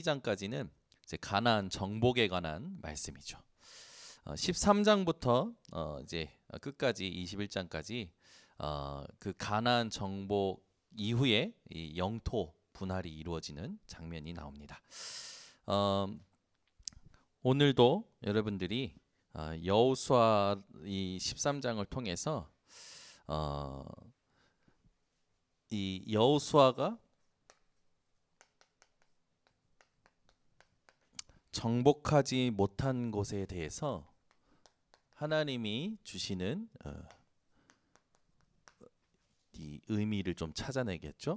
12장까지는 이제 가나안 정복에 관한 말씀이죠. 13장부터 이제 끝까지 21장까지 그 가나안 정복 이후에 이 영토 분할이 이루어지는 장면이 나옵니다. 오늘도 여러분들이 여호수아 이 13장을 통해서 이 여호수아가 정복하지 못한 곳에 대해서 하나님이 주시는 이 의미를 좀 찾아내겠죠.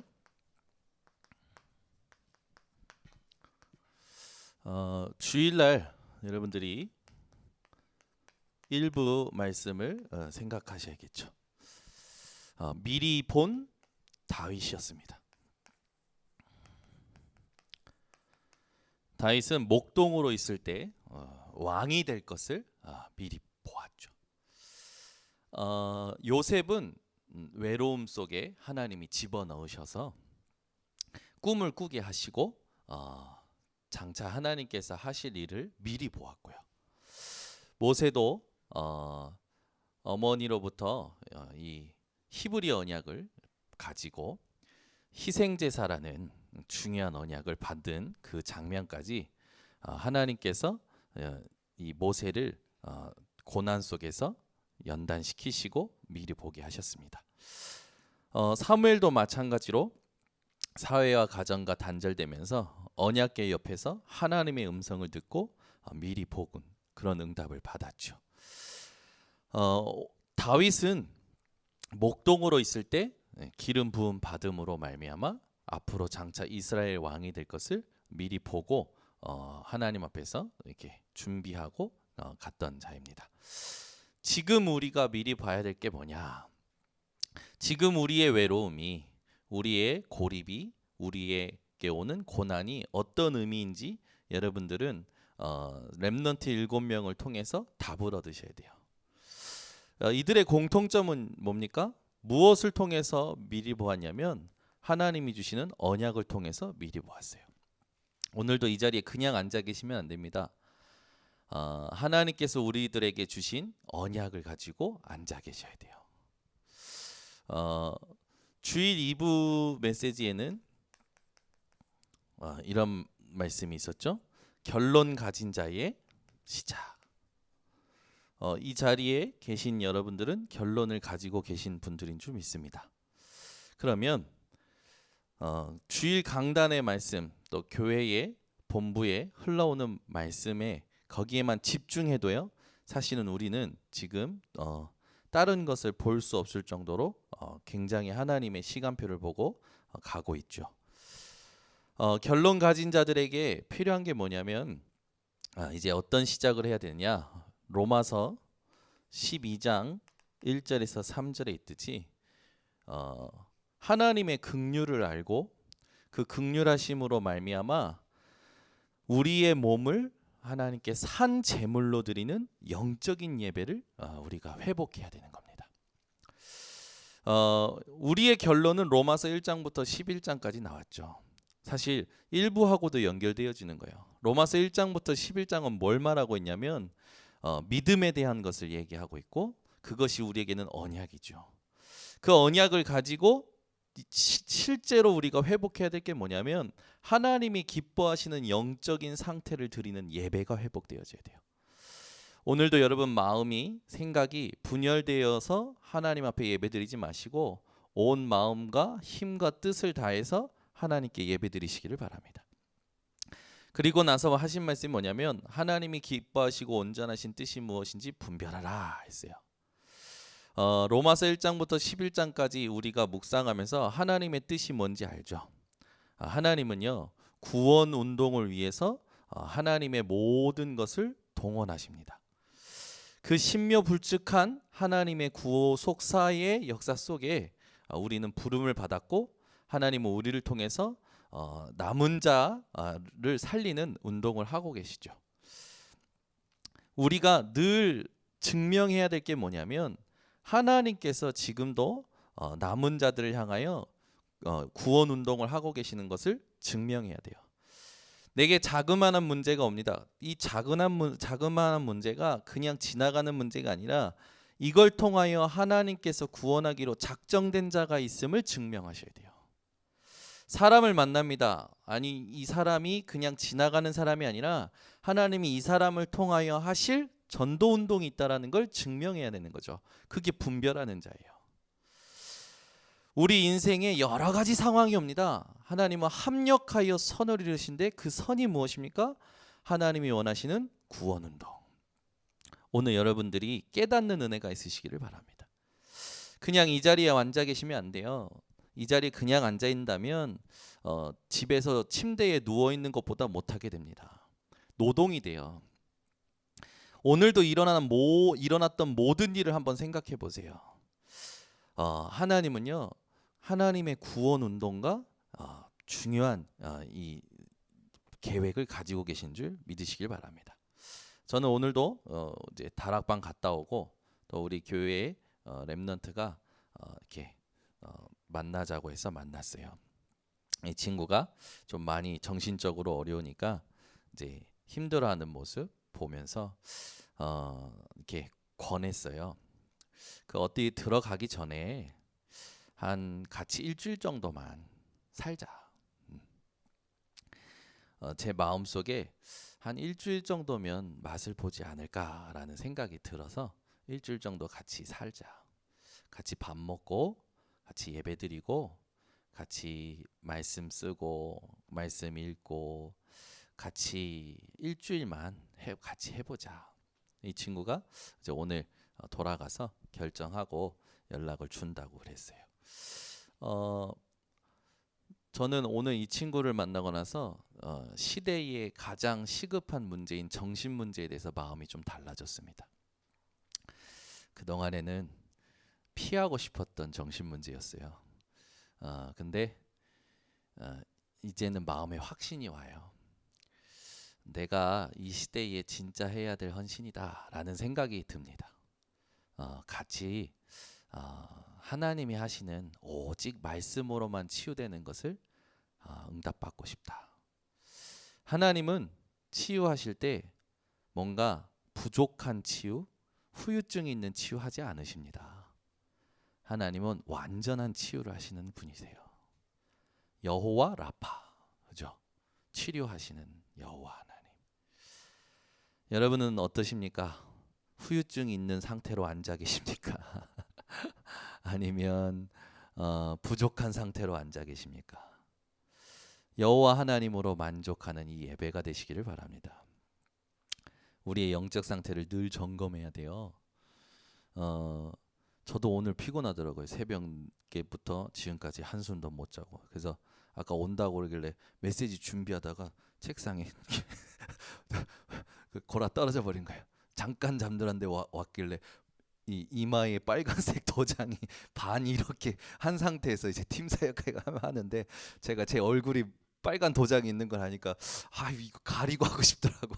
주일날 여러분들이 일부 말씀을 생각하셔야겠죠. 미리 본 다윗이었습니다. 다윗은 목동으로 있을 때 왕이 될 것을 미리 보았죠. 요셉은 외로움 속에 하나님이 집어넣으셔서 꿈을 꾸게 하시고 장차 하나님께서 하실 일을 미리 보았고요. 모세도 어머니로부터 이 히브리 언약을 가지고 희생제사라는 중요한 언약을 받은 그 장면까지 하나님께서 이 모세를 고난 속에서 연단시키시고 미리 보게 하셨습니다. 사무엘도 마찬가지로 사회와 가정과 단절되면서 언약궤 옆에서 하나님의 음성을 듣고 미리 복은 그런 응답을 받았죠. 다윗은 목동으로 있을 때 기름 부음 받음으로 말미암아 앞으로 장차 이스라엘 왕이 될 것을 미리 보고 하나님 앞에서 이렇게 준비하고 갔던 자입니다. 지금 우리가 미리 봐야 될 게 뭐냐? 지금 우리의 외로움이, 우리의 고립이, 우리에게 오는 고난이 어떤 의미인지 여러분들은 렘넌트 7명을 통해서 답을 얻으셔야 돼요. 이들의 공통점은 뭡니까? 무엇을 통해서 미리 보았냐면 하나님이 주시는 언약을 통해서 미리 보았어요. 오늘도 이 자리에 그냥 앉아 계시면 안 됩니다. 하나님께서 우리들에게 주신 언약을 가지고 앉아 계셔야 돼요. 주일 2부 메시지에는 이런 말씀이 있었죠. 결론 가진 자의 시작. 이 자리에 계신 여러분들은 결론을 가지고 계신 분들인 줄 믿습니다. 그러면 주일 강단의 말씀, 또 교회의 본부에 흘러오는 말씀에 거기에만 집중해도요, 사실은 우리는 지금 다른 것을 볼 수 없을 정도로 굉장히 하나님의 시간표를 보고 가고 있죠. 결론 가진 자들에게 필요한 게 뭐냐면 이제 어떤 시작을 해야 되느냐. 로마서 12장 1절에서 3절에 있듯이 하나님의 긍휼을 알고 그 긍휼하심으로 말미암아 우리의 몸을 하나님께 산 제물로 드리는 영적인 예배를 우리가 회복해야 되는 겁니다. 우리의 결론은 로마서 1장부터 11장까지 나왔죠. 사실 일부하고도 연결되어지는 거예요. 로마서 1장부터 11장은 뭘 말하고 있냐면 믿음에 대한 것을 얘기하고 있고 그것이 우리에게는 언약이죠. 그 언약을 가지고 실제로 우리가 회복해야 될 게 뭐냐면 하나님이 기뻐하시는 영적인 상태를 드리는 예배가 회복되어져야 돼요. 오늘도 여러분 마음이 생각이 분열되어서 하나님 앞에 예배드리지 마시고 온 마음과 힘과 뜻을 다해서 하나님께 예배드리시기를 바랍니다. 그리고 나서 하신 말씀이 뭐냐면 하나님이 기뻐하시고 온전하신 뜻이 무엇인지 분별하라 했어요. 로마서 1장부터 11장까지 우리가 묵상하면서 하나님의 뜻이 뭔지 알죠. 하나님은요 구원 운동을 위해서 하나님의 모든 것을 동원하십니다. 그 신묘불측한 하나님의 구호 속사의 역사 속에 우리는 부름을 받았고 하나님은 우리를 통해서 남은 자를 살리는 운동을 하고 계시죠. 우리가 늘 증명해야 될 게 뭐냐면 하나님께서 지금도 남은 자들을 향하여 구원 운동을 하고 계시는 것을 증명해야 돼요. 내게 자그마한 문제가 옵니다. 이 자그마한 문제가 그냥 지나가는 문제가 아니라 이걸 통하여 하나님께서 구원하기로 작정된 자가 있음을 증명하셔야 돼요. 사람을 만납니다. 아니, 이 사람이 그냥 지나가는 사람이 아니라 하나님이 이 사람을 통하여 하실 전도 운동이 있다라는 걸 증명해야 되는 거죠. 그게 분별하는 자예요. 우리 인생에 여러 가지 상황이 옵니다. 하나님은 합력하여 선을 이루신데 그 선이 무엇입니까? 하나님이 원하시는 구원 운동. 오늘 여러분들이 깨닫는 은혜가 있으시기를 바랍니다. 그냥 이 자리에 앉아 계시면 안 돼요. 이 자리에 그냥 앉아 있다면 집에서 침대에 누워 있는 것보다 못하게 됩니다. 노동이 돼요. 오늘도 일어났던 모든 일을 한번 생각해 보세요. 하나님은요, 하나님의 구원 운동과 중요한 이 계획을 가지고 계신 줄 믿으시길 바랍니다. 저는 오늘도 이제 다락방 갔다 오고 또 우리 교회의 렘넌트가 이렇게 만나자고 해서 만났어요. 이 친구가 좀 많이 정신적으로 어려우니까 이제 힘들어하는 모습 보면서 이렇게 권했어요. 그 어디 들어가기 전에 한 같이 일주일 정도만 살자. 제 마음속에 한 일주일 정도면 맛을 보지 않을까라는 생각이 들어서 일주일 정도 같이 살자. 같이 밥 먹고 같이 예배드리고 같이 말씀 쓰고 말씀 읽고 같이 일주일만 같이 해보자. 이 친구가 이제 오늘 돌아가서 결정하고 연락을 준다고 그랬어요. 저는 오늘 이 친구를 만나고 나서 시대의 가장 시급한 문제인 정신 문제에 대해서 마음이 좀 달라졌습니다. 그동안에는 피하고 싶었던 정신 문제였어요. 근데 이제는 마음에 확신이 와요. 내가 이 시대에 진짜 해야 될 헌신이다라는 생각이 듭니다. 같이 하나님이 하시는 오직 말씀으로만 치유되는 것을 응답받고 싶다. 하나님은 치유하실 때 뭔가 부족한 치유, 후유증이 있는 치유하지 않으십니다. 하나님은 완전한 치유를 하시는 분이세요. 여호와 라파, 그죠? 치료하시는 여호와 하나님. 여러분은 어떠십니까? 후유증이 있는 상태로 앉아 계십니까? 아니면 부족한 상태로 앉아 계십니까? 여호와 하나님으로 만족하는 이 예배가 되시기를 바랍니다. 우리의 영적 상태를 늘 점검해야 돼요. 저도 오늘 피곤하더라고요. 새벽부터 지금까지 한숨도 못 자고. 그래서 아까 온다고 그러길래 메시지 준비하다가 책상에 골아 떨어져 버린 거예요. 잠깐 잠들었는데 왔길래 이 이마에 빨간색 도장이 반 이렇게 한 상태에서 이제 팀 사역을 하는데 제가 제 얼굴이 빨간 도장이 있는 걸 하니까 이거 가리고 하고 싶더라고.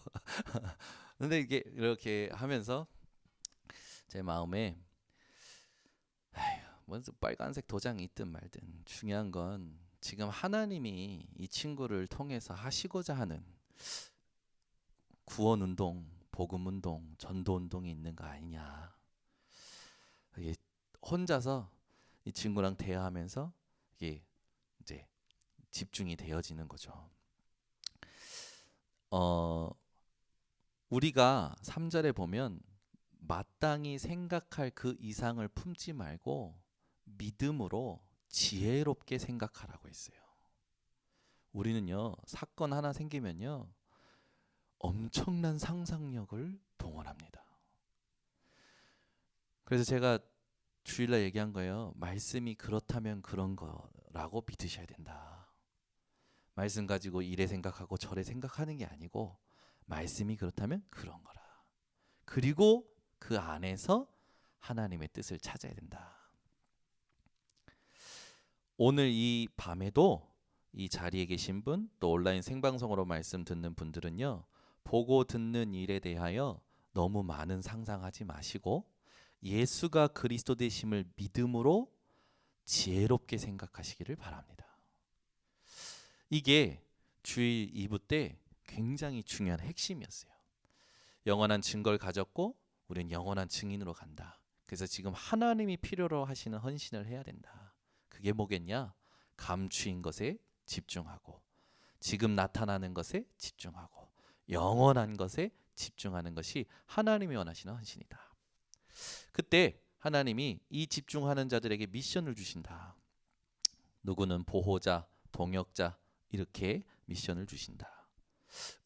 근데 이게 이렇게 하면서 제 마음에 먼저 빨간색 도장이 있든 말든 중요한 건 지금 하나님이 이 친구를 통해서 하시고자 하는 구원 운동, 복음 운동, 전도 운동이 있는 거 아니냐. 이게 혼자서 이 친구랑 대화하면서 이게 이제 집중이 되어지는 거죠. 우리가 3절에 보면 마땅히 생각할 그 이상을 품지 말고 믿음으로 지혜롭게 생각하라고 했어요. 우리는요, 사건 하나 생기면요, 엄청난 상상력을 동원합니다. 그래서 제가 주일날 얘기한 거예요. 말씀이 그렇다면 그런 거라고 믿으셔야 된다. 말씀 가지고 이래 생각하고 저래 생각하는 게 아니고 말씀이 그렇다면 그런 거라. 그리고 그 안에서 하나님의 뜻을 찾아야 된다. 오늘 이 밤에도 이 자리에 계신 분, 또 온라인 생방송으로 말씀 듣는 분들은요, 보고 듣는 일에 대하여 너무 많은 상상하지 마시고 예수가 그리스도 되심을 믿음으로 지혜롭게 생각하시기를 바랍니다. 이게 주일 2부 때 굉장히 중요한 핵심이었어요. 영원한 증거를 가졌고 우리는 영원한 증인으로 간다. 그래서 지금 하나님이 필요로 하시는 헌신을 해야 된다. 그게 뭐겠냐? 감추인 것에 집중하고 지금 나타나는 것에 집중하고 영원한 것에 집중하는 것이 하나님이 원하시는 헌신이다. 그때 하나님이 이 집중하는 자들에게 미션을 주신다. 누구는 보호자, 동역자 이렇게 미션을 주신다.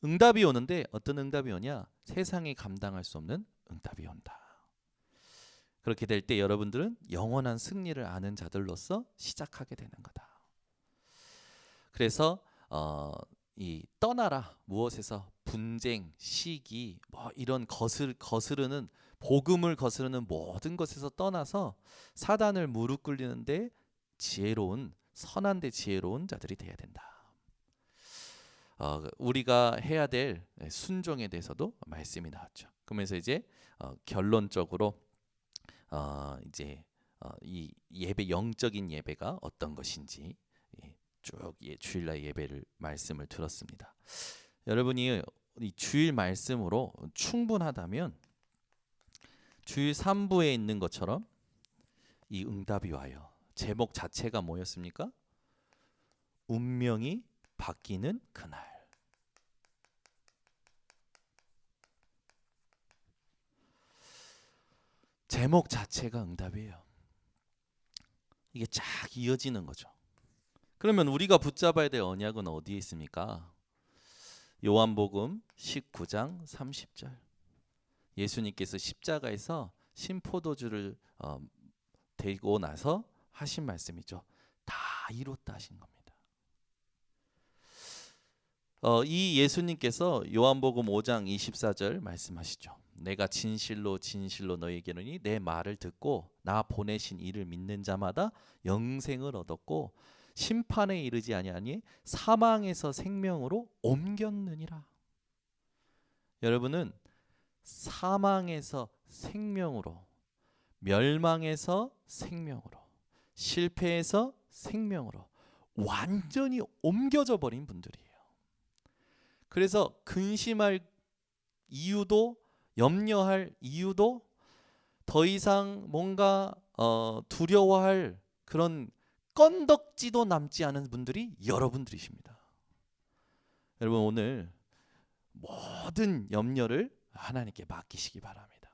응답이 오는데 어떤 응답이 오냐? 세상이 감당할 수 없는 응답이 온다. 그렇게 될 때 여러분들은 영원한 승리를 아는 자들로서 시작하게 되는 거다. 그래서 이 떠나라 무엇에서 분쟁, 시기 뭐 이런 거스르는 복음을 거스르는 모든 것에서 떠나서 사단을 무릎 꿇리는데 지혜로운 선한 데 지혜로운 자들이 돼야 된다. 우리가 해야 될 순종에 대해서도 말씀이 나왔죠. 그러면서 이제 결론적으로 이제 이 예배 영적인 예배가 어떤 것인지 쭉 주일날 예배를 말씀을 들었습니다. 여러분이 이 주일 말씀으로 충분하다면 주일 3부에 있는 것처럼 이 응답이 와요. 제목 자체가 뭐였습니까? 운명이 바뀌는 그날. 제목 자체가 응답이에요. 이게 쫙 이어지는 거죠. 그러면 우리가 붙잡아야 될 언약은 어디에 있습니까? 요한복음 19장 30절. 예수님께서 십자가에서 신포도주를 대고 나서 하신 말씀이죠. 다 이뤘다 하신 겁니다. 이 예수님께서 요한복음 5장 24절 말씀하시죠. 내가 진실로 진실로 너희에게 이르노니 내 말을 듣고 나 보내신 이를 믿는 자마다 영생을 얻었고 심판에 이르지 아니하니 사망에서 생명으로 옮겼느니라. 여러분은 사망에서 생명으로, 멸망에서 생명으로, 실패에서 생명으로 완전히 옮겨져 버린 분들이에요. 그래서 근심할 이유도 염려할 이유도 더 이상 뭔가 두려워할 그런 건덕지도 남지 않은 분들이 여러분들이십니다. 여러분 오늘 모든 염려를 하나님께 맡기시기 바랍니다.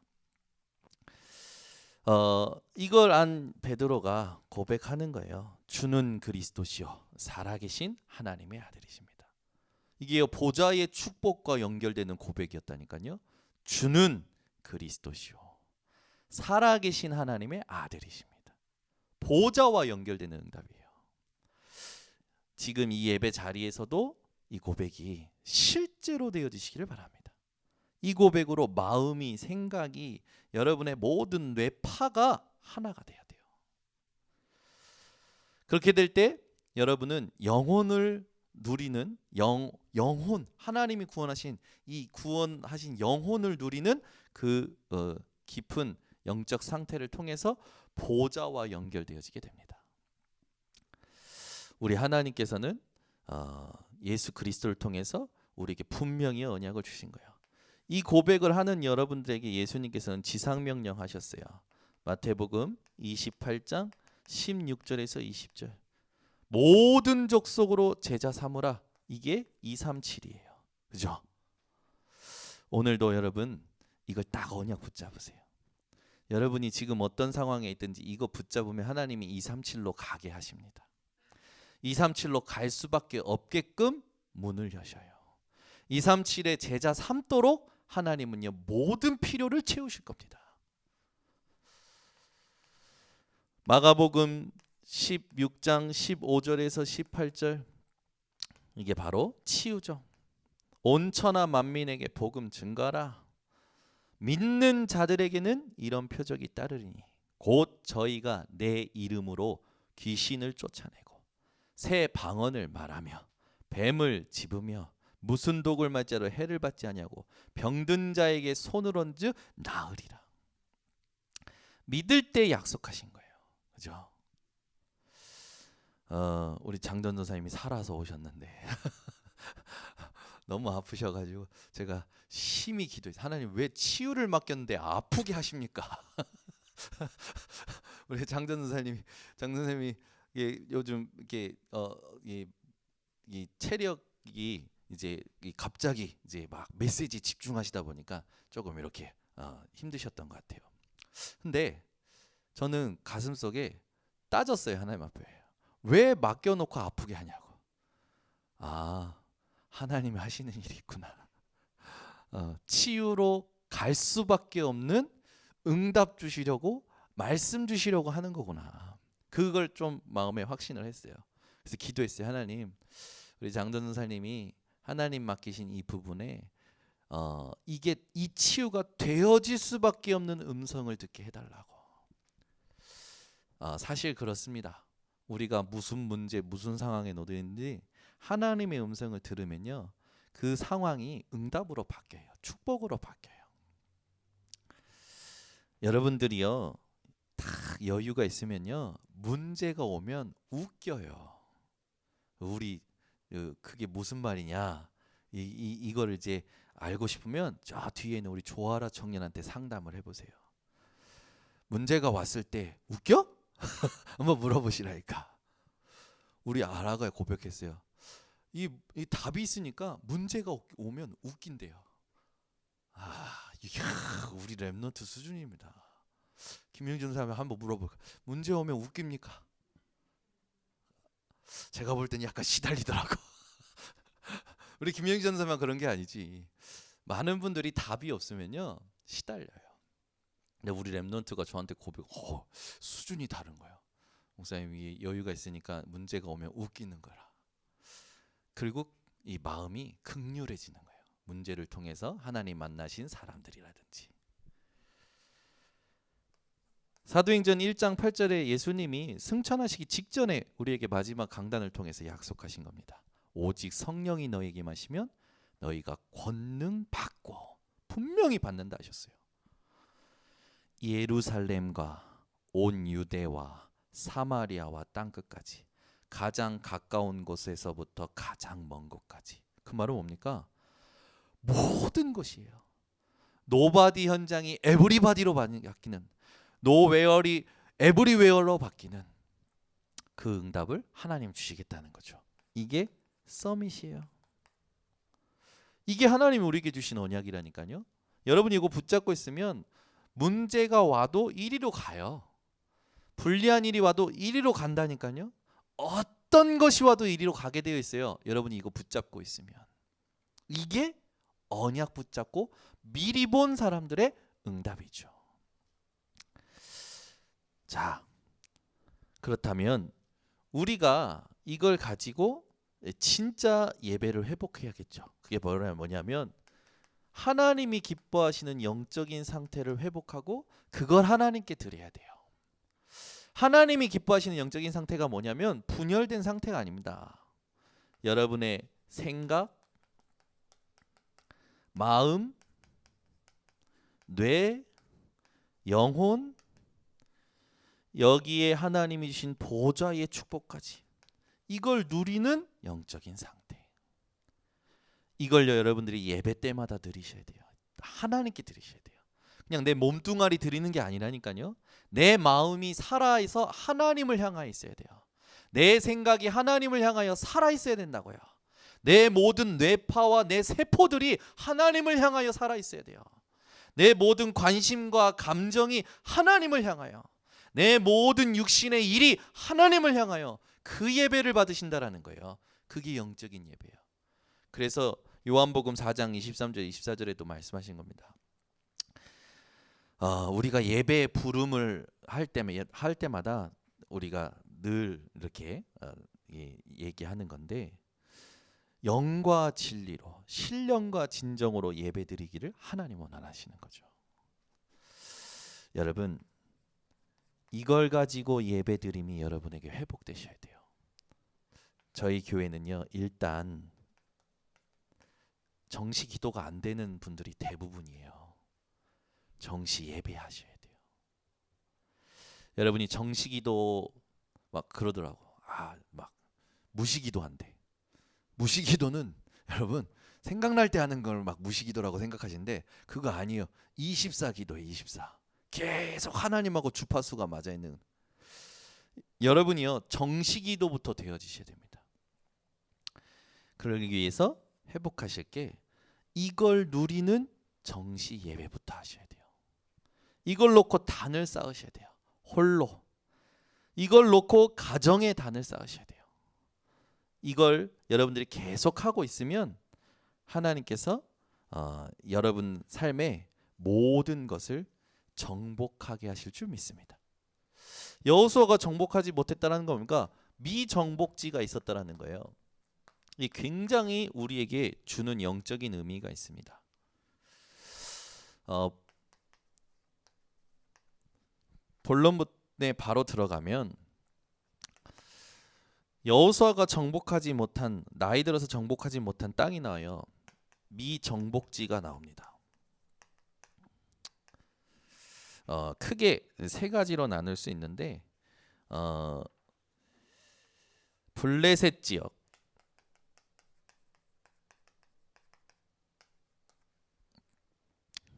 이걸 안 베드로가 고백하는 거예요. 주는 그리스도시요 살아계신 하나님의 아들이십니다. 이게 보좌의 축복과 연결되는 고백이었다니까요. 주는 그리스도시요 살아계신 하나님의 아들이십니다. 보좌와 연결되는 응답이에요. 지금 이 예배 자리에서도 이 고백이 실제로 되어지시기를 바랍니다. 이 고백으로 마음이 생각이 여러분의 모든 뇌파가 하나가 돼야 돼요. 그렇게 될 때 여러분은 영혼을 누리는 영혼 하나님이 구원하신 이 구원하신 영혼을 누리는 그 깊은 영적 상태를 통해서 보좌와 연결되어지게 됩니다. 우리 하나님께서는 예수 그리스도를 통해서 우리에게 분명히 언약을 주신 거예요. 이 고백을 하는 여러분들에게 예수님께서는 지상명령 하셨어요. 마태복음 28장 16절에서 20절. 모든 족속으로 제자 삼으라. 이게 237이에요. 그죠? 오늘도 여러분 이걸 딱 언약 붙잡으세요. 여러분이 지금 어떤 상황에 있든지 이거 붙잡으면 하나님이 237로 가게 하십니다. 237로 갈 수밖에 없게끔 문을 여셔요. 237의 제자 삼도록 하나님은요 모든 필요를 채우실 겁니다. 마가복음 16장 15절에서 18절 이게 바로 치유죠. 온 천하 만민에게 복음 증거하라. 믿는 자들에게는 이런 표적이 따르리니 곧 저희가 내 이름으로 귀신을 쫓아내고 새 방언을 말하며 뱀을 집으며 무슨 독을 맞자로 해를 받지 아니하고 병든 자에게 손을 얹으 나으리라. 믿을 때 약속하신 거예요. 그죠? 우리 장전도사님이 살아서 오셨는데 너무 아프셔가지고 제가 심히 기도했어요. 하나님 왜 치유를 맡겼는데 아프게 하십니까? 우리 장 선생님이 요즘 이게 이 체력이 이제 갑자기 이제 막 메시지 집중하시다 보니까 조금 이렇게 힘드셨던 것 같아요. 근데 저는 가슴속에 따졌어요. 하나님 앞에 왜 맡겨놓고 아프게 하냐고. 아, 하나님이 하시는 일이 있구나. 치유로 갈 수밖에 없는 응답 주시려고 말씀 주시려고 하는 거구나. 그걸 좀 마음에 확신을 했어요. 그래서 기도했어요. 하나님, 우리 장전 선사님이 하나님 맡기신 이 부분에 이게 이 치유가 되어질 수밖에 없는 음성을 듣게 해달라고. 사실 그렇습니다. 우리가 무슨 문제, 무슨 상황에 놓여있는지 하나님의 음성을 들으면요, 그 상황이 응답으로 바뀌어요. 축복으로 바뀌어요. 여러분들이요, 다 여유가 있으면요, 문제가 오면 웃겨요. 우리 그게 무슨 말이냐, 이거를 이제 알고 싶으면 저 뒤에 있는 우리 조아라 청년한테 상담을 해보세요. 문제가 왔을 때 웃겨? 한번 물어보시라니까. 우리 아라가 고백했어요. 이 답이 있으니까 문제가 오면 웃긴대요. 이게 우리 랩넌트 수준입니다. 김영준 사람이 한번 물어볼까? 문제 오면 웃깁니까? 제가 볼 땐 약간 시달리더라고. 우리 김영준 사람만 그런 게 아니지. 많은 분들이 답이 없으면요, 시달려요. 근데 우리 랩넌트가 저한테 고백, 수준이 다른 거예요. 목사님이 여유가 있으니까 문제가 오면 웃기는 거라. 그리고 이 마음이 극률해지는 거예요. 문제를 통해서 하나님 만나신 사람들이라든지. 사도행전 1장 8절에 예수님이 승천하시기 직전에 우리에게 마지막 강단을 통해서 약속하신 겁니다. 오직 성령이 너에게 마시면 너희가 권능 받고, 분명히 받는다 하셨어요. 예루살렘과 온 유대와 사마리아와 땅끝까지, 가장 가까운 곳에서부터 가장 먼 곳까지. 그 말은 뭡니까? 모든 것이에요. 노바디 현장이 에브리바디로 바뀌는, 노웨어리 에브리웨어로 바뀌는 그 응답을 하나님 주시겠다는 거죠. 이게 서밋이에요. 이게 하나님이 우리에게 주신 언약이라니까요. 여러분이 이거 붙잡고 있으면 문제가 와도 이리로 가요. 불리한 일이 와도 이리로 간다니까요. 어떤 것이 와도 이리로 가게 되어 있어요. 여러분이 이거 붙잡고 있으면. 이게 언약 붙잡고 미리 본 사람들의 응답이죠. 자, 그렇다면 우리가 이걸 가지고 진짜 예배를 회복해야겠죠. 그게 뭐냐면 하나님이 기뻐하시는 영적인 상태를 회복하고 그걸 하나님께 드려야 돼요. 하나님이 기뻐하시는 영적인 상태가 뭐냐면 분열된 상태가 아닙니다. 여러분의 생각, 마음, 뇌, 영혼, 여기에 하나님이 주신 보좌의 축복까지, 이걸 누리는 영적인 상태. 이걸 여러분들이 예배 때마다 드리셔야 돼요. 하나님께 드리셔야 돼요. 그냥 내 몸뚱아리 드리는 게 아니라니까요. 내 마음이 살아있어 하나님을 향하여 있어야 돼요. 내 생각이 하나님을 향하여 살아 있어야 된다고요. 내 모든 뇌파와 내 세포들이 하나님을 향하여 살아 있어야 돼요. 내 모든 관심과 감정이 하나님을 향하여, 내 모든 육신의 일이 하나님을 향하여 그 예배를 받으신다라는 거예요. 그게 영적인 예배예요. 그래서 요한복음 4장 23절 24절에도 말씀하신 겁니다. 우리가 예배 부름을 할 때마다 우리가 늘 이렇게 얘기하는 건데, 영과 진리로, 신령과 진정으로 예배드리기를 하나님 원하시는 거죠. 여러분, 이걸 가지고 예배드림이 여러분에게 회복되셔야 돼요. 저희 교회는요, 일단 정시 기도가 안 되는 분들이 대부분이에요. 정시 예배하셔야 돼요. 여러분이 정시 기도 막 그러더라고. 막 무시 기도 한대. 무시 기도는 여러분 생각날 때 하는 걸 막 무시기도라고 생각하시는데 그거 아니에요. 24기도예요. 24. 계속 하나님하고 주파수가 맞아 있는. 여러분이요 정시기도부터 되어지셔야 됩니다. 그러기 위해서 회복하실 게 이걸 누리는 정시 예배부터 하셔야 돼요. 이걸 놓고 단을 쌓으셔야 돼요. 홀로. 이걸 놓고 가정의 단을 쌓으셔야 돼요. 이걸 여러분들이 계속하고 있으면 하나님께서 여러분 삶의 모든 것을 정복하게 하실 줄 믿습니다. 여호수아가 정복하지 못했다는 겁니까? 미정복지가 있었다라는 거예요. 이 굉장히 우리에게 주는 영적인 의미가 있습니다. 본론에 바로 들어가면 여호수아가 정복하지 못한 나이 들어서 정복하지 못한 땅이 나와요. 미정복지가 나옵니다. 크게 세 가지로 나눌 수 있는데 블레셋 지역,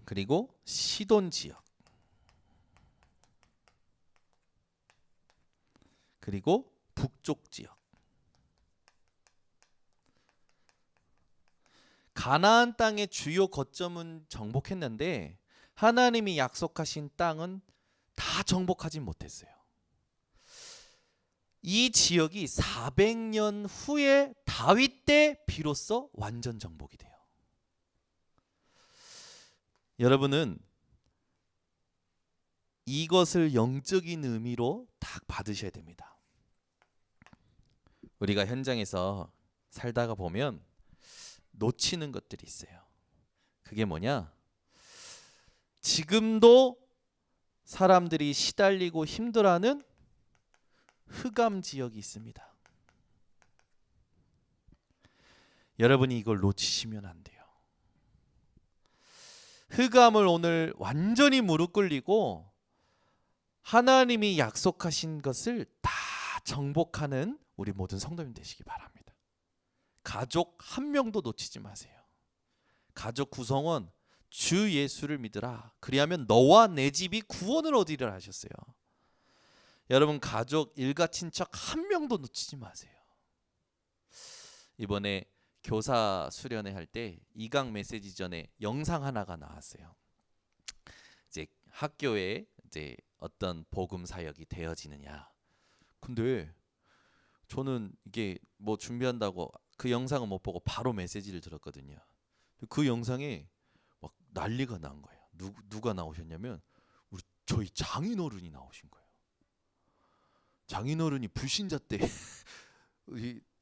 그리고 시돈 지역, 그리고 북쪽 지역. 가나안 땅의 주요 거점은 정복했는데 하나님이 약속하신 땅은 다 정복하지 못했어요. 이 지역이 400년 후에 다윗 때 비로소 완전 정복이 돼요. 여러분은 이것을 영적인 의미로 딱 받으셔야 됩니다. 우리가 현장에서 살다가 보면 놓치는 것들이 있어요. 그게 뭐냐? 지금도 사람들이 시달리고 힘들어하는 흑암 지역이 있습니다. 여러분이 이걸 놓치시면 안 돼요. 흑암을 오늘 완전히 무릎 꿇리고 하나님이 약속하신 것을 다 정복하는 우리 모든 성도님 되시기 바랍니다. 가족 한 명도 놓치지 마세요. 가족 구성원 주 예수를 믿으라. 그리하면 너와 내 집이 구원을 얻으리라 하셨어요. 여러분 가족 일가 친척 한 명도 놓치지 마세요. 이번에 교사 수련회 할 때 2강 메시지 전에 영상 하나가 나왔어요. 이제 학교에 이제 어떤 복음 사역이 되어지느냐. 근데 저는 이게 뭐 준비한다고 그 영상을 못 보고 바로 메시지를 들었거든요. 그 영상에 막 난리가 난 거예요. 누가 나오셨냐면 저희 장인어른이 나오신 거예요. 장인어른이 불신자 때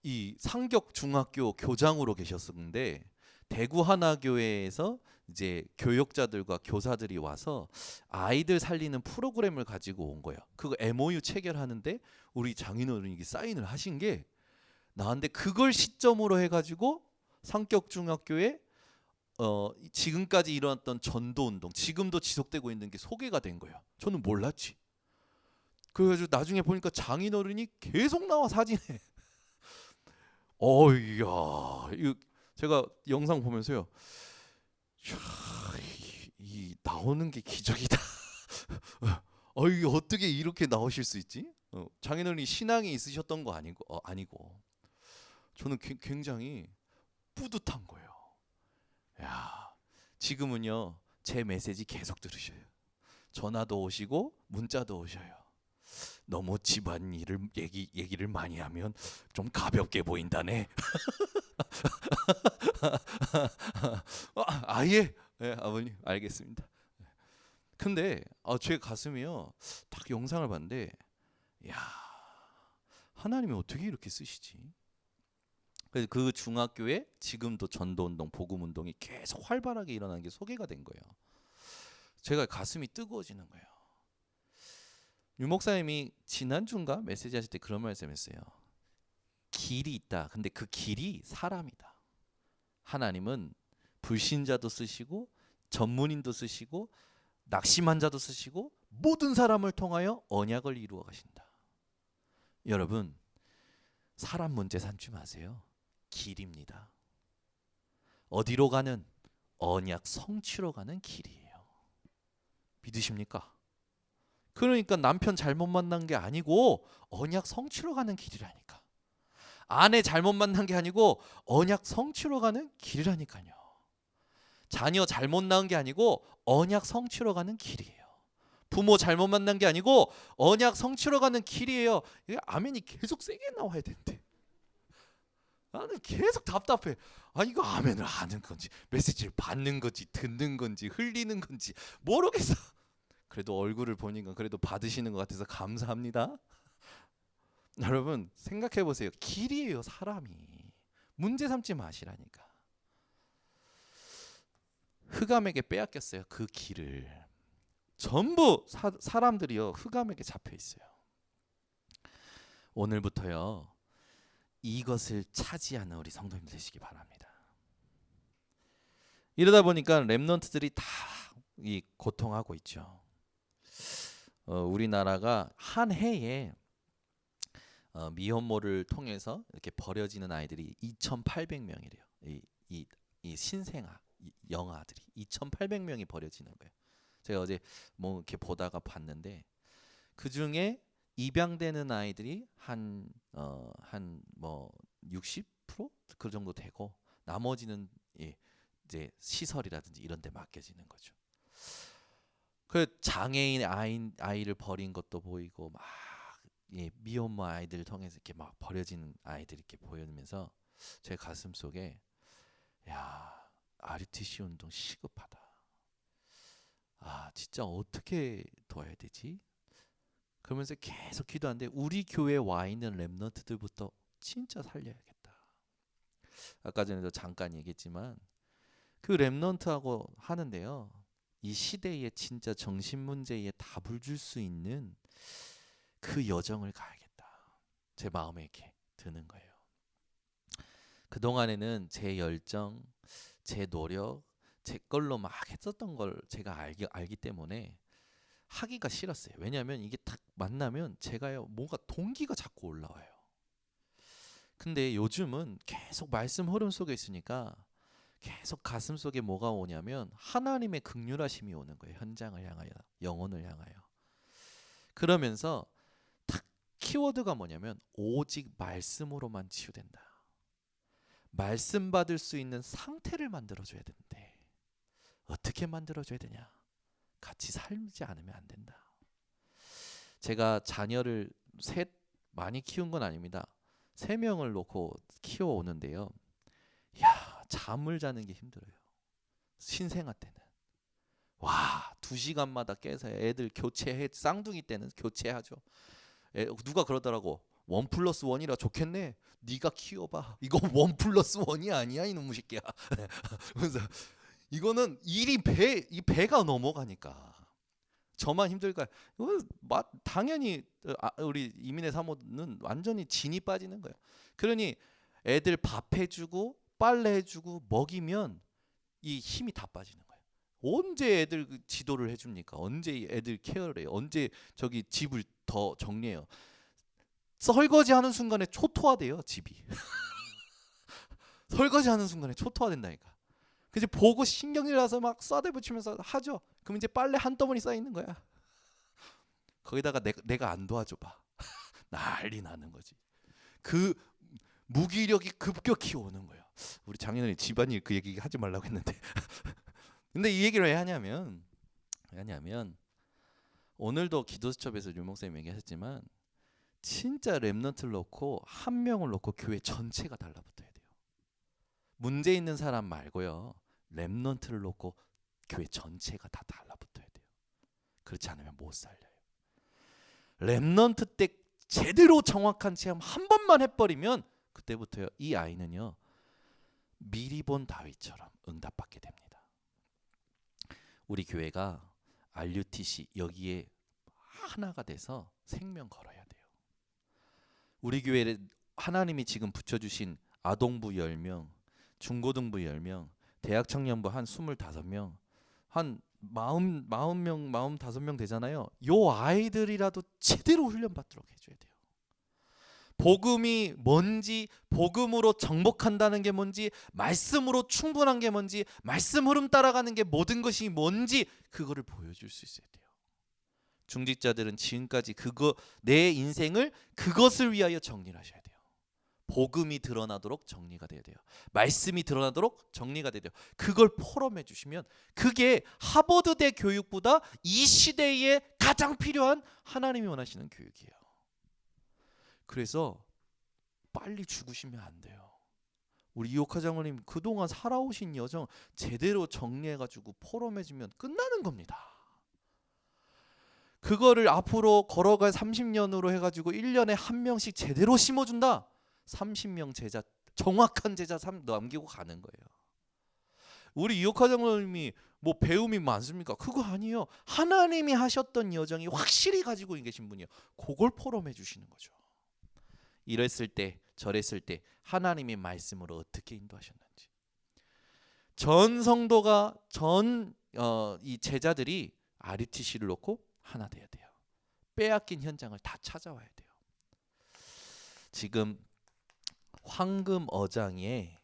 이 상격 중학교 교장으로 계셨었는데 대구 하나교회에서 이제 교육자들과 교사들이 와서 아이들 살리는 프로그램을 가지고 온 거예요. 그거 MOU 체결하는데 우리 장인어른이 사인을 하신 게 나한테 그걸 시점으로 해가지고 상격 중학교에 지금까지 일어났던 전도운동 지금도 지속되고 있는 게 소개가 된 거예요. 저는 몰랐지. 그래가지고 나중에 보니까 장인어른이 계속 나와 사진에. 이야, 제가 영상 보면서요. 이 나오는 게 기적이다. 이게 어떻게 이렇게 나오실 수 있지? 장인어른이 신앙이 있으셨던 거 아니고 저는 굉장히 뿌듯한 거예요. 야, 지금은요 제 메시지 계속 들으셔요. 전화도 오시고 문자도 오셔요. 너무 집안 일을 얘기를 많이 하면 좀 가볍게 보인다네. 아예 네, 아버님 알겠습니다. 근데 제 가슴이요 딱 영상을 봤는데 야 하나님이 어떻게 이렇게 쓰시지? 그래서 그 중학교에 지금도 전도운동, 복음운동이 계속 활발하게 일어나는 게 소개가 된 거예요. 제가 가슴이 뜨거워지는 거예요. 유 목사님이 지난주인가 메시지 하실 때 그런 말씀했어요. 길이 있다. 근데 그 길이 사람이다. 하나님은 불신자도 쓰시고 전문인도 쓰시고 낙심한 자도 쓰시고 모든 사람을 통하여 언약을 이루어 가신다. 여러분 사람 문제 삼지 마세요. 길입니다. 어디로 가는? 언약 성취로 가는 길이에요. 믿으십니까? 그러니까 남편 잘못 만난 게 아니고 언약 성취로 가는 길이라니까. 아내 잘못 만난 게 아니고 언약 성취로 가는 길이라니까요. 자녀 잘못 낳은 게 아니고 언약 성취로 가는 길이에요. 부모 잘못 만난 게 아니고 언약 성취로 가는 길이에요. 이게 아멘이 계속 세게 나와야 된대. 나는 계속 답답해. 아, 이거 아멘을 하는 건지 메시지를 받는 건지 듣는 건지 흘리는 건지 모르겠어. 그래도 얼굴을 보니까 그래도 받으시는 것 같아서 감사합니다. 여러분 생각해 보세요. 길이에요, 사람이. 문제 삼지 마시라니까. 흑암에게 빼앗겼어요, 그 길을. 전부 사람들이요 흑암에게 잡혀 있어요. 오늘부터요 이것을 차지하는 우리 성도님 되시기 바랍니다. 이러다 보니까 렘넌트들이 다 이 고통하고 있죠. 우리나라가 한 해에 미혼모를 통해서 이렇게 버려지는 아이들이 2,800명이래요. 이 신생아 영아들이 2,800명이 버려지는 거예요. 제가 어제 뭐 이렇게 보다가 봤는데 그 중에 입양되는 아이들이 한 뭐 60%그 정도 되고 나머지는 이제 시설이라든지 이런 데 맡겨지는 거죠. 그 장애인 아이를 버린 것도 보이고 막 미혼모 아이들을 통해서 이렇게 막 버려지는 아이들이 이렇게 보이면서 제 가슴 속에 야, RUTC 운동 시급하다. 아, 진짜 어떻게 도와야 되지? 그러면서 계속 기도하는데 우리 교회에 와 있는 렘넌트들부터 진짜 살려야겠다. 아까 전에도 잠깐 얘기했지만 그 렘넌트하고 하는데요. 이 시대에 진짜 정신 문제에 답을 줄 수 있는 그 여정을 가야겠다. 제 마음에 이렇게 드는 거예요. 그동안에는 제 열정, 제 노력, 제 걸로 막 했었던 걸 제가 알기 때문에 하기가 싫었어요. 왜냐하면 이게 딱 만나면 제가요 뭔가 동기가 자꾸 올라와요. 근데 요즘은 계속 말씀 흐름 속에 있으니까 계속 가슴 속에 뭐가 오냐면 하나님의 긍휼하심이 오는 거예요. 현장을 향하여, 영혼을 향하여. 그러면서 딱 키워드가 뭐냐면 오직 말씀으로만 치유된다. 말씀 받을 수 있는 상태를 만들어줘야 되는데 어떻게 만들어줘야 되냐? 같이 살지 않으면 안 된다. 제가 자녀를 셋 많이 키운 건 아닙니다. 3명을 놓고 키워오는데요. 야, 잠을 자는 게 힘들어요. 신생아 때는. 와, 2시간마다 깨서 애들 교체해. 쌍둥이 때는 교체하죠. 누가 그러더라고. 1+1이라 좋겠네. 네가 키워봐. 이거 1+1이 아니야 이놈의 새끼야. 그래서 이거는 일이 이 배가 넘어가니까 저만 힘들까? 당연히 우리 이민의 사모는 완전히 진이 빠지는 거예요. 그러니 애들 밥 해주고 빨래 해주고 먹이면 이 힘이 다 빠지는 거예요. 언제 애들 지도를 해줍니까? 언제 애들 케어를 해요? 언제 저기 집을 더 정리해요? 설거지하는 순간에 초토화돼요 집이. 설거지하는 순간에 초토화된다니까. 그래서 보고 신경질 나서 막 쏴대붙이면서 하죠. 그럼 이제 빨래 한 떠머니 쌓여 있는 거야. 거기다가 내가 안 도와줘봐. 난리 나는 거지. 그 무기력이 급격히 오는 거예요. 우리 장인어른 집안일 그 얘기 하지 말라고 했는데. 근데 이 얘기를 왜 하냐면 오늘도 기도수첩에서 유목사님 얘기하셨지만 진짜 렘넌트를 놓고 한 명을 놓고 교회 전체가 달라붙어야 돼요. 문제 있는 사람 말고요. 렘넌트를 놓고 교회 전체가 다 달라붙어야 돼요. 그렇지 않으면 못 살려요. 렘넌트 때 제대로 정확한 체험 한 번만 해버리면 그때부터요 이 아이는요 미리 본 다윗처럼 응답받게 됩니다. 우리 교회가 RUTC 여기에 하나가 돼서 생명 걸어야 돼요. 우리 교회에 하나님이 지금 붙여주신 아동부 10명, 중고등부 10명, 대학 청년부 한 25명, 한 40명, 45명 되잖아요. 요 아이들이라도 제대로 훈련 받도록 해줘야 돼요. 복음이 뭔지, 복음으로 정복한다는 게 뭔지, 말씀으로 충분한 게 뭔지, 말씀 흐름 따라가는 게 모든 것이 뭔지 그거를 보여줄 수 있어야 돼요. 중직자들은 지금까지 내 인생을 그것을 위하여 정리를 하셔야 돼요. 복음이 드러나도록 정리가 돼야 돼요. 말씀이 드러나도록 정리가 돼야 돼요. 그걸 포럼해 주시면 그게 하버드대 교육보다 이 시대에 가장 필요한 하나님이 원하시는 교육이에요. 그래서 빨리 죽으시면 안 돼요. 우리 이옥하 장로님 그동안 살아오신 여정 제대로 정리해가지고 포럼해주면 끝나는 겁니다. 그거를 앞으로 걸어갈 30년으로 해가지고 1년에 한 명씩 제대로 심어준다. 30명 제자, 정확한 제자 남기고 가는 거예요. 우리 이옥하 장로님이 뭐 배움이 많습니까? 그거 아니에요. 하나님이 하셨던 여정이 확실히 가지고 계신 분이에요. 그걸 포럼해 주시는 거죠. 이랬을 때 저랬을 때 하나님의 말씀으로 어떻게 인도하셨는지, 전 성도가 이 제자들이 RUTC를 놓고 하나 돼야 돼요. 빼앗긴 현장을 다 찾아와야 돼요. 지금 황금 어장에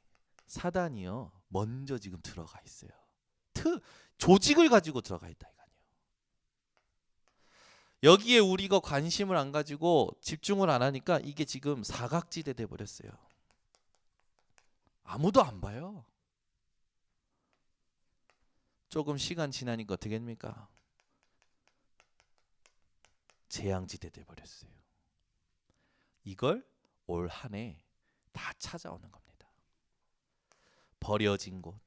사단이요 먼저 지금 들어가 있어요. 조직을 가지고 들어가 있다 이거예요. 여기에 우리가 관심을 안 가지고 집중을 안 하니까 이게 지금 사각지대 돼 버렸어요. 아무도 안 봐요. 조금 시간 지나니까 어떻게 됩니까? 재앙지대 돼 버렸어요. 이걸 올 한 해 다 찾아오는 겁니다. 버려진 곳,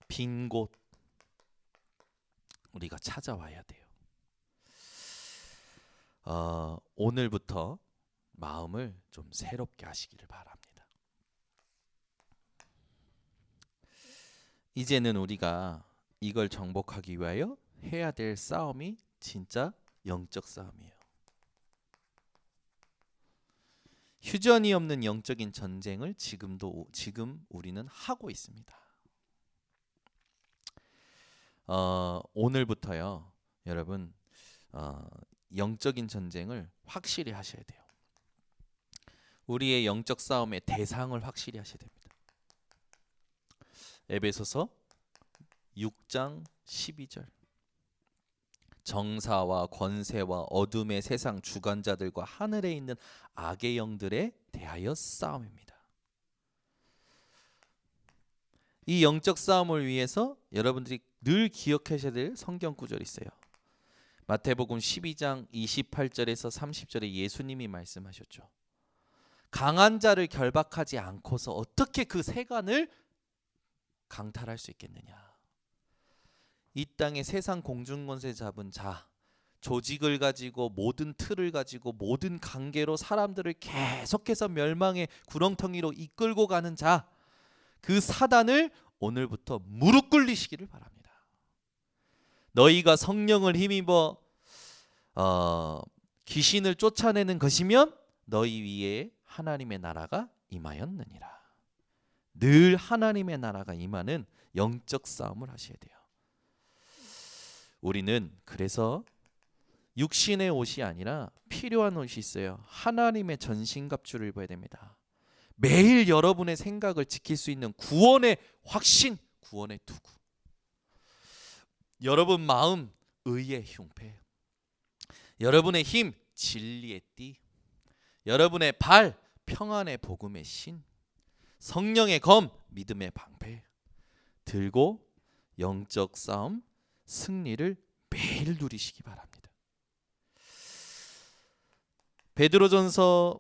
빈 곳 우리가 찾아와야 돼요. 오늘부터 마음을 좀 새롭게 하시기를 바랍니다. 이제는 우리가 이걸 정복하기 위하여 해야 될 싸움이 진짜 영적 싸움이에요. 휴전이 없는 영적인 전쟁을 지금 우리는 하고 있습니다. 오늘부터요, 여러분 영적인 전쟁을 확실히 하셔야 돼요. 우리의 영적 싸움의 대상을 확실히 하셔야 됩니다. 에베소서 6장 12절. 정사와 권세와 어둠의 세상 주관자들과 하늘에 있는 악의 영들에 대하여 싸움입니다. 이 영적 싸움을 위해서 여러분들이 늘 기억하셔야 될 성경 구절이 있어요. 마태복음 12장 28절에서 30절에 예수님이 말씀하셨죠. 강한 자를 결박하지 않고서 어떻게 그 세간을 강탈할 수 있겠느냐. 이 땅에 세상 공중권세 잡은 자, 조직을 가지고 모든 틀을 가지고 모든 관계로 사람들을 계속해서 멸망의 구렁텅이로 이끌고 가는 자, 그 사단을 오늘부터 무릎 꿇리시기를 바랍니다. 너희가 성령을 힘입어 귀신을 쫓아내는 것이면 너희 위에 하나님의 나라가 임하였느니라. 늘 하나님의 나라가 임하는 영적 싸움을 하셔야 돼요. 우리는 그래서 육신의 옷이 아니라 필요한 옷이 있어요. 하나님의 전신갑주를 입어야 됩니다. 매일 여러분의 생각을 지킬 수 있는 구원의 확신, 구원의 투구. 여러분 마음, 의의 흉패. 여러분의 힘, 진리의 띠. 여러분의 발, 평안의 복음의 신. 성령의 검, 믿음의 방패. 들고 영적 싸움, 승리를 매일 누리시기 바랍니다. 베드로전서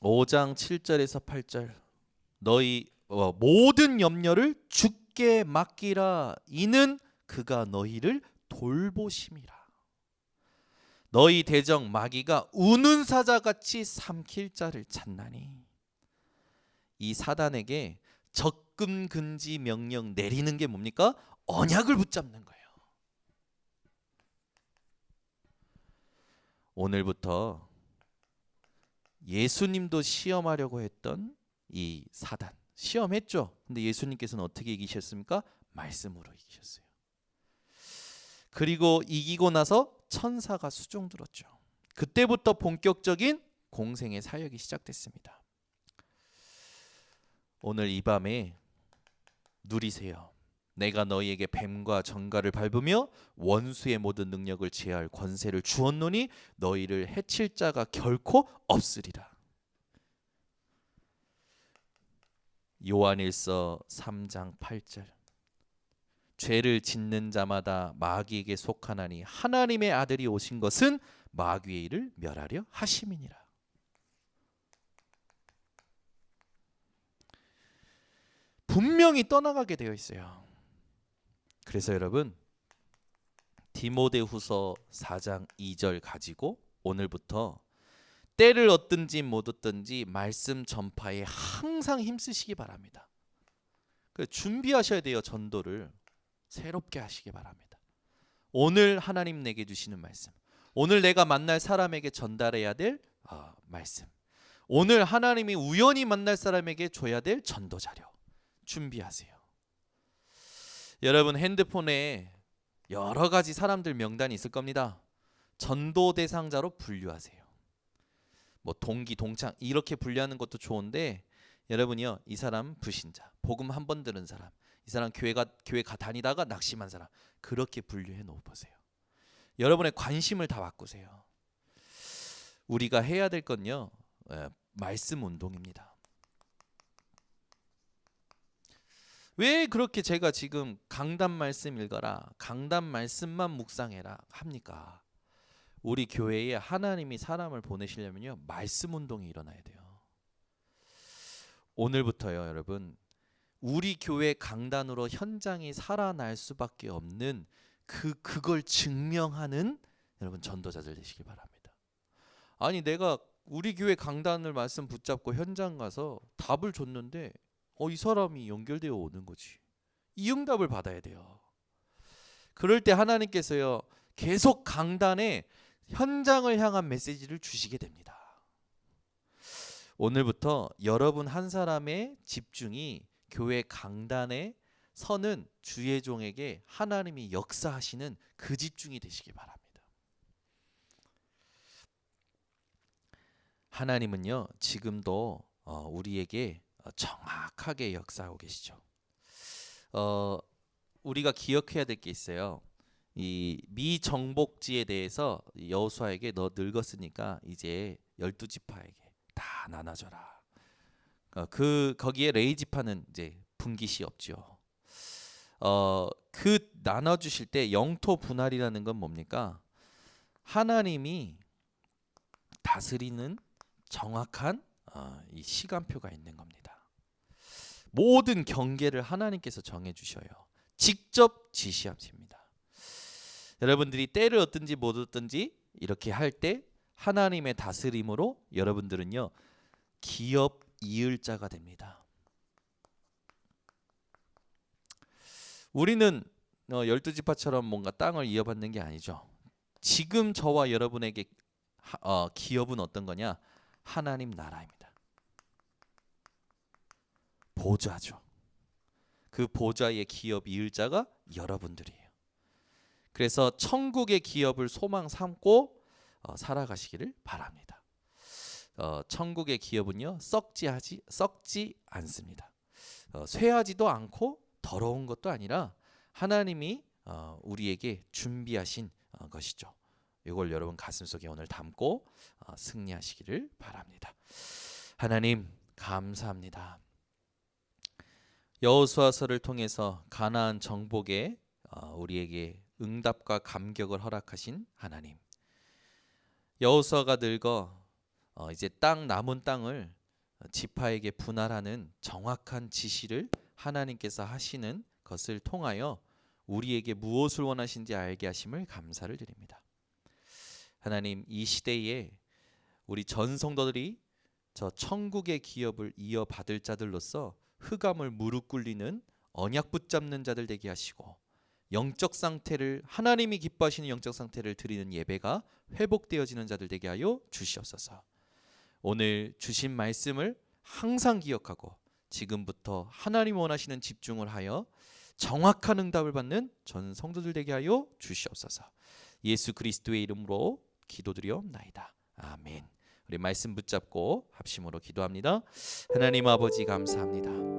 5장 7절에서 8절. 너희 모든 염려를 주께 맡기라. 이는 그가 너희를 돌보심이라. 너희 대적 마귀가 우는 사자같이 삼킬 자를 찾나니. 이 사단에게 적금 금지 명령 내리는 게 뭡니까? 언약을 붙잡는 거예요. 오늘부터 예수님도 시험하려고 했던 이 사단 시험했죠. 근데 예수님께서는 어떻게 이기셨습니까? 말씀으로 이기셨어요. 그리고 이기고 나서 천사가 수종 들었죠. 그때부터 본격적인 공생의 사역이 시작됐습니다. 오늘 이 밤에 누리세요. 내가 너희에게 뱀과 정갈을 밟으며 원수의 모든 능력을 제할 권세를 주었노니 너희를 해칠 자가 결코 없으리라. 요한일서 3장 8절. 죄를 짓는 자마다 마귀에게 속하나니 하나님의 아들이 오신 것은 마귀의 일을 멸하려 하심이니라. 분명히 떠나가게 되어 있어요. 그래서 여러분, 디모데후서 4장 2절 가지고 오늘부터 때를 얻든지 못 얻든지 말씀 전파에 항상 힘쓰시기 바랍니다. 준비하셔야 돼요. 전도를 새롭게 하시기 바랍니다. 오늘 하나님 내게 주시는 말씀, 오늘 내가 만날 사람에게 전달해야 될 말씀, 오늘 하나님이 우연히 만날 사람에게 줘야 될 전도 자료 준비하세요. 여러분, 핸드폰에 여러 가지 사람들 명단이 있을 겁니다. 전도 대상자로 분류하세요. 뭐 동기, 동창 이렇게 분류하는 것도 좋은데, 여러분이요, 이 사람 불신자, 복음 한 번 들은 사람, 이 사람 교회 다니다가 낙심한 사람, 그렇게 분류해 놓아 보세요. 여러분의 관심을 다 바꾸세요. 우리가 해야 될 건요, 말씀 운동입니다. 왜 그렇게 제가 지금 강단 말씀 읽어라, 강단 말씀만 묵상해라 합니까? 우리 교회에 하나님이 사람을 보내시려면요, 말씀 운동이 일어나야 돼요. 오늘부터요, 여러분, 우리 교회 강단으로 현장이 살아날 수밖에 없는 그걸 증명하는 여러분 전도자들 되시기 바랍니다. 아니, 내가 우리 교회 강단을 말씀 붙잡고 현장 가서 답을 줬는데 이 사람이 연결되어 오는 거지. 이 응답을 받아야 돼요. 그럴 때 하나님께서요, 계속 강단에 현장을 향한 메시지를 주시게 됩니다. 오늘부터 여러분 한 사람의 집중이 교회 강단에 서는 주의 종에게 하나님이 역사하시는 그 집중이 되시기 바랍니다. 하나님은요, 지금도 우리에게 정확하게 역사하고 계시죠. 우리가 기억해야 될 게 있어요. 이 미정복지에 대해서 여호수아에게 너 늙었으니까 이제 12지파에게 다 나눠줘라. 거기에 레위지파는 이제 분깃이 없죠. 그 나눠주실 때 영토 분할이라는 건 뭡니까? 하나님이 다스리는 정확한 이 시간표가 있는 겁니다. 모든 경계를 하나님께서 정해주셔요. 직접 지시하십니다. 여러분들이 때를 얻든지 못 얻든지 이렇게 할 때 하나님의 다스림으로 여러분들은요, 기업 이을 자가 됩니다. 우리는 12지파처럼 뭔가 땅을 이어받는 게 아니죠. 지금 저와 여러분에게 기업은 어떤 거냐? 하나님 나라입니다. 보좌죠. 그 보좌의 기업 이을 자가 여러분들이에요. 그래서 천국의 기업을 소망 삼고 살아가시기를 바랍니다. 천국의 기업은요, 썩지 않습니다. 쇠하지도 않고 더러운 것도 아니라 하나님이 우리에게 준비하신 것이죠. 이걸 여러분 가슴속에 오늘 담고 승리하시기를 바랍니다. 하나님 감사합니다. 여호수아서를 통해서 가나안 정복에 우리에게 응답과 감격을 허락하신 하나님. 여호수아가 늙어 이제 남은 땅을 지파에게 분할하는 정확한 지시를 하나님께서 하시는 것을 통하여 우리에게 무엇을 원하신지 알게 하심을 감사를 드립니다. 하나님, 이 시대에 우리 전 성도들이 저 천국의 기업을 이어받을 자들로서 흑암을 무릎 꿇리는 언약 붙잡는 자들 되게 하시고, 영적 상태를 하나님이 기뻐하시는 영적 상태를 드리는 예배가 회복되어지는 자들 되게 하여 주시옵소서. 오늘 주신 말씀을 항상 기억하고 지금부터 하나님 원하시는 집중을 하여 정확한 응답을 받는 전 성도들 되게 하여 주시옵소서. 예수 그리스도의 이름으로 기도드리옵나이다. 아멘. 우리 말씀 붙잡고 합심으로 기도합니다. 하나님 아버지 감사합니다.